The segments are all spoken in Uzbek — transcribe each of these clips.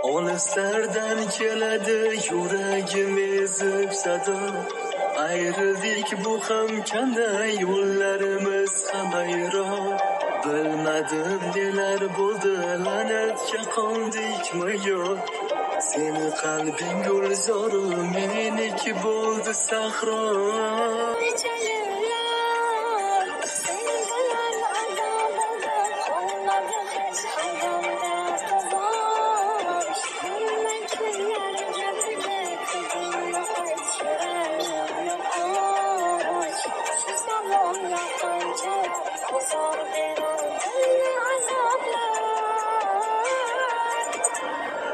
Olislardan keladi yuragim ezib sado. Ayrıldik bu ham qanday, yo'llarimiz ham ayron. Bilmadim nelar bo'ldi, la'natga qoldikmi yo'q. Seni qalbing gulzori, meniki bo'ldi sahro.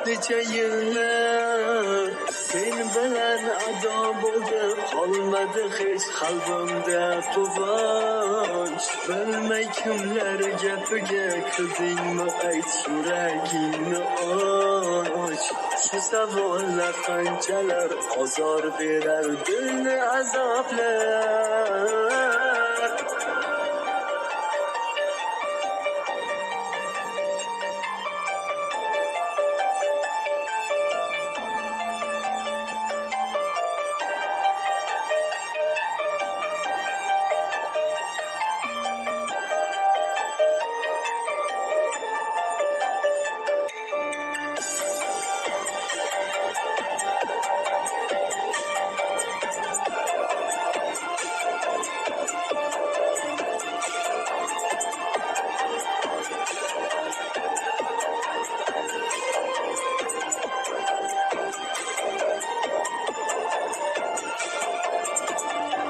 Necha yillar sen bilan ado bo'ldim, qolmadi hech qalbimda quvonch. Bilmay kimlar gapiga kirdingmi, ayt yuragingni och. Shu savollar qanchalar ozor berar dilni azoblar.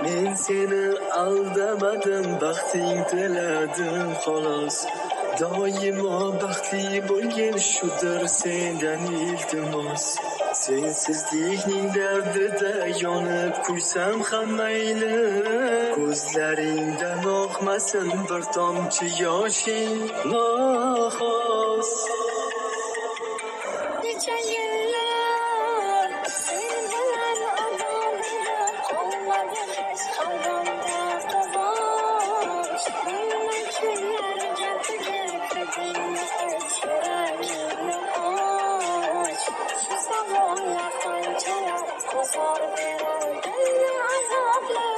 Men seni aldamadim, baxting tiladim xolos. Doimo baxtli bo'lgin shudir sendan iltimos. Sensizlikning dardida yonib kuysam ham mayli. Ko'zlaringdan oqmasin bir tomchi yoshing lohos. Necha yillar sen bilan ado bo'ldim, qolmadi hech qalbimda quvonch. Bilmay kimlar gapiga kirdingmi, ayt yuragingni och. Shu savollar qanchalar ozor berar dilni azoblar.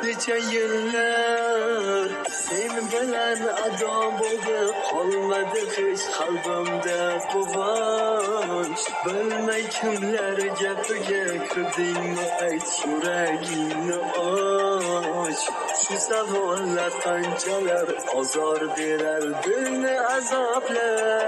Necha yillar sen bilan ado bo'ldim, qolmadi hech qalbimda quvonch. Bilmay kimlar gapiga kirdingmi, ayt yuragingni och. Shu savollar qanchalar ozor berar dilni azoblar.